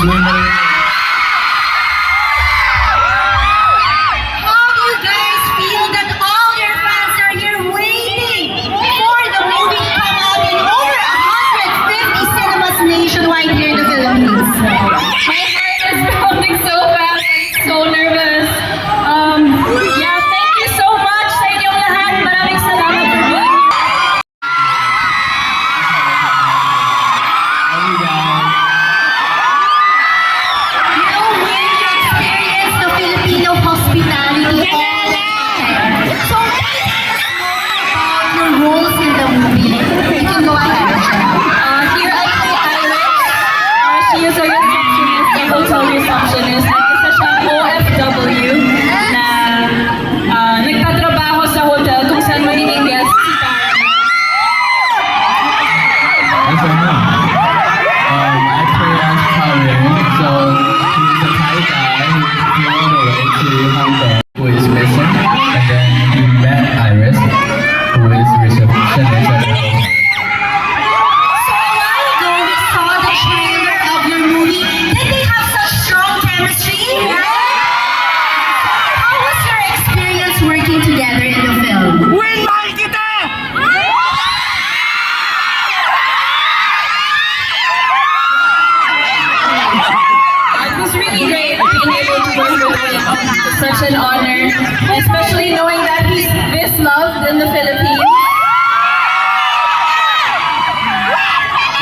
How do you guys feel that all your fans are here waiting for the movie to come out in over 150 cinemas nationwide here in the Philippines? My heart is pounding so fast. I'm so nervous. Yeah, thank you so much sa inyong lahat. Maraming salamat for being here. You know, when you experience the Filipino hospitality all day. So tell us more about your roles in the movie. You can go ahead. Here I play Iris. She is a receptionist, a hotel receptionist. Isa siyang OFW na nagtatrabaho sa hotel kung saan magiging guest si Karen. I play as Karen, so he's a Thai guy who's here on the way to Hong Kong, who is missing, and then he met Iris, who is receptionist at the hotel. So a while ago, we saw the trailer of your movie. Did they have such strong chemistry? How was your experience working together in the film? It was really great being able to work with him. It's such an honor, especially knowing that he's this loved in the Philippines.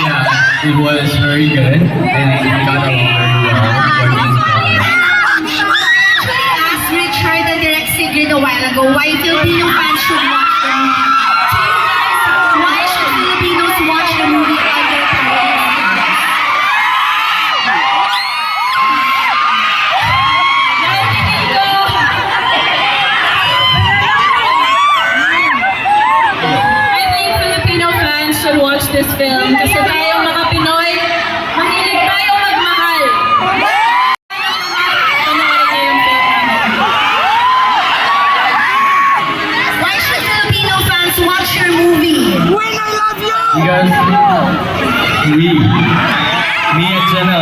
Yeah, it was very good, and we got along very well working together. Actually asked Richard and Direk Sigrid a while ago why Filipino fans should watch the movie. So you guys, why should Filipinos watch the movie on their parents? I think Filipino fans should watch this film kasi tayong mga Pinoy, mahilig tayong magmahal. Panoorin niyo yung film namin. Why should Filipino fans watch your movie? Because me and Jenna,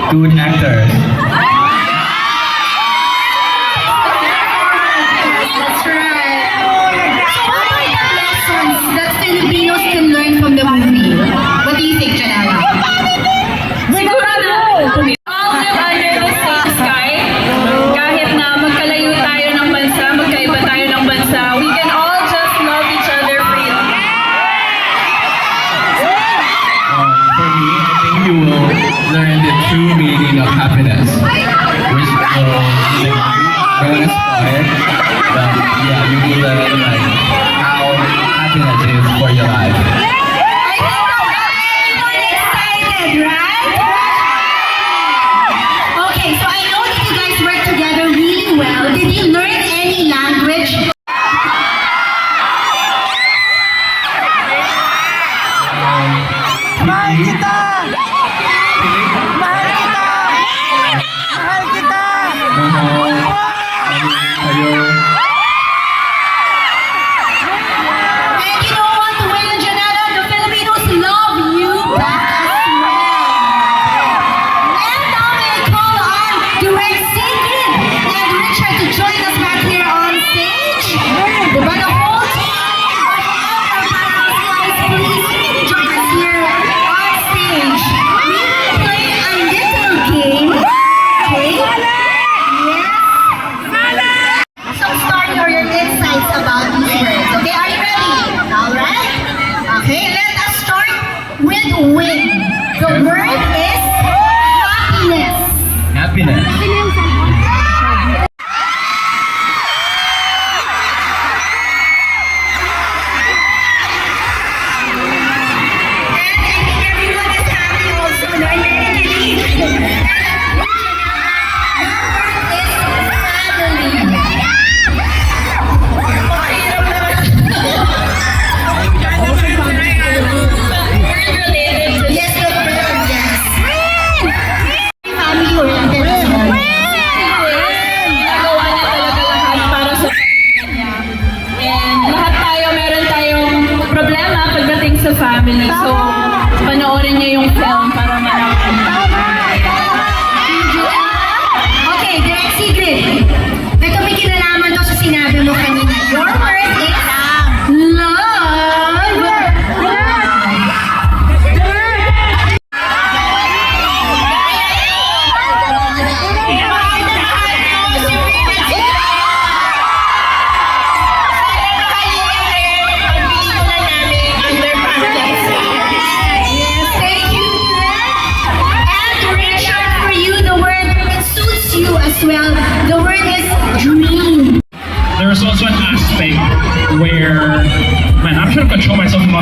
good actors. That's right. So what are the lessons that Filipinos can learn from the movie? What do you think, Janela? Siguro na, all live under the same sky. Kahit na magkalayo tayo ng bansa, magkaiba tayo ng bansa, we can all just love each other freely. For me, I think you will learn the true meaning of happiness, which will don't spoil, but yeah, you will learn like how happiness is for your life. I think everyone excited, right? Okay, so I know that you guys work together really well. Did you learn any language? Mahal kita! Mahal kita! Mahal kita! Kayo. And you know what, Will and Janela, the Filipinos love you back as well. And now may I call on Direk Sigrid and Richard to join us back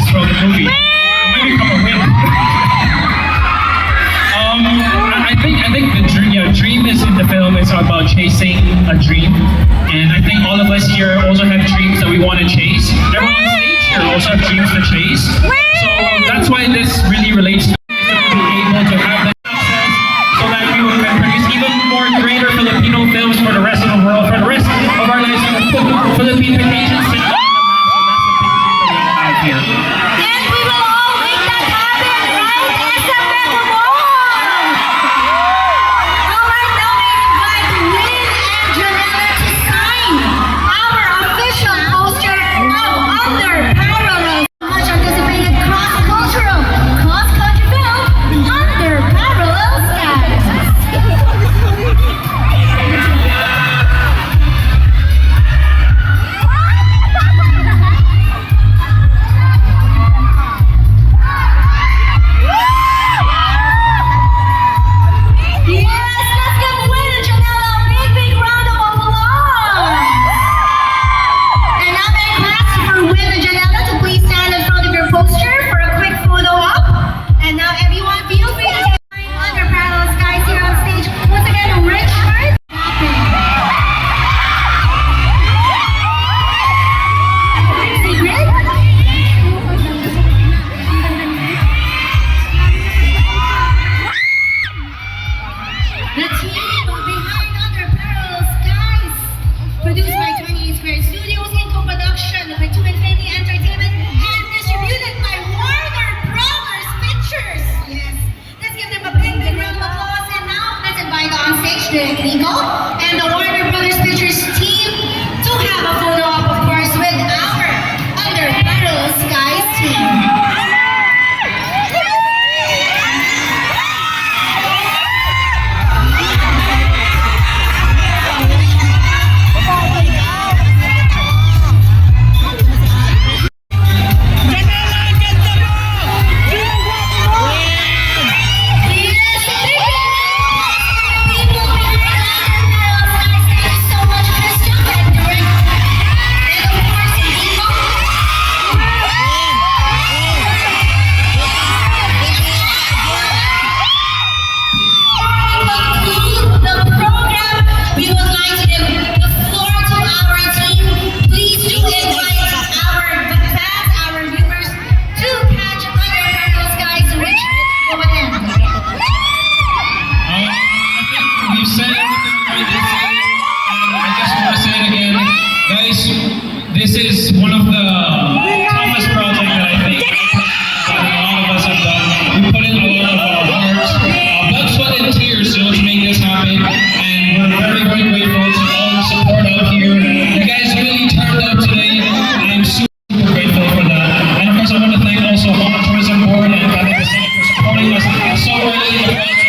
last throw of the movie. Or maybe become a winner. I think the dream is in the film is about chasing a dream, and I think all of us here also have dreams that we want to chase. Everyone on stage here also have dreams to chase. So that's why this really relates to being able to have that access, so that we can produce even more greater Filipino films for the rest of the world, for the rest of our lives, and put Philippine Asian cinema on the map. So that's the big dream that we all have here. And we will all make that happen, right? SM Metro Alright, now I invite Win and Janela to sign our official poster of Under Parallels. Much anticipated cross-cultural, cross-country film, Under Parallel Skies. Yes, let's give Win and Janela a big, big round of applause. And now may I ask for Win and Janela to please stand in front of your poster for a quick photo op. And now everyone feel free to join Under Parallel Skies here on stage. Once again, Richard. Sigrid? The team behind Under Parallel Skies, produced by 28 Square Studios in co-production by 2 Infinity Entertainment and distributed by Warner Brothers Pictures. Yes, let's give them a big, big round of applause. And now let's invite on stage the Nico and the Warner Brothers Pictures team to have a photo op, of course, with our Under Parallel Skies team. This is one of the toughest projects that I think that a lot of us have done. We put in a lot of our hearts, blood, sweat, and tears to make this happen, and we're very, very grateful to all the support out here. You guys really turned up today. I'm super grateful for that. And of course, I want to thank also Hong Kong Tourism Board and Catholic Senate for supporting us so early in the project.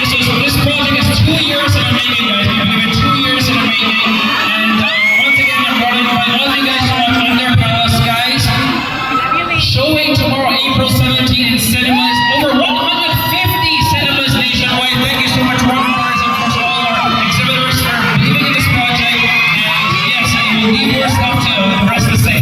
This project is 2 years in the making, guys. We've been 2 years in the making, and once again, I'm going to invite all of you guys to watch Under Parallel Skies, showing tomorrow, April 17th in cinemas, over 150 cinemas nationwide. Thank you so much, Warner Brothers, and of course all our exhibitors for believing in this project. And yes, I will leave your stuff to the rest to say.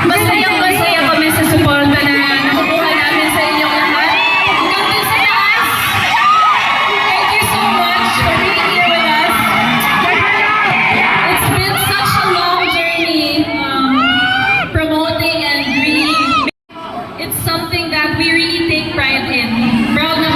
Masayang-masaya kami sa suporta na nakukuha namin sa inyong lahat. Hanggang dun sa taas. Thank you so much for being here with us. It's been such a long journey promoting and really, it's something that we really take pride in. Proud na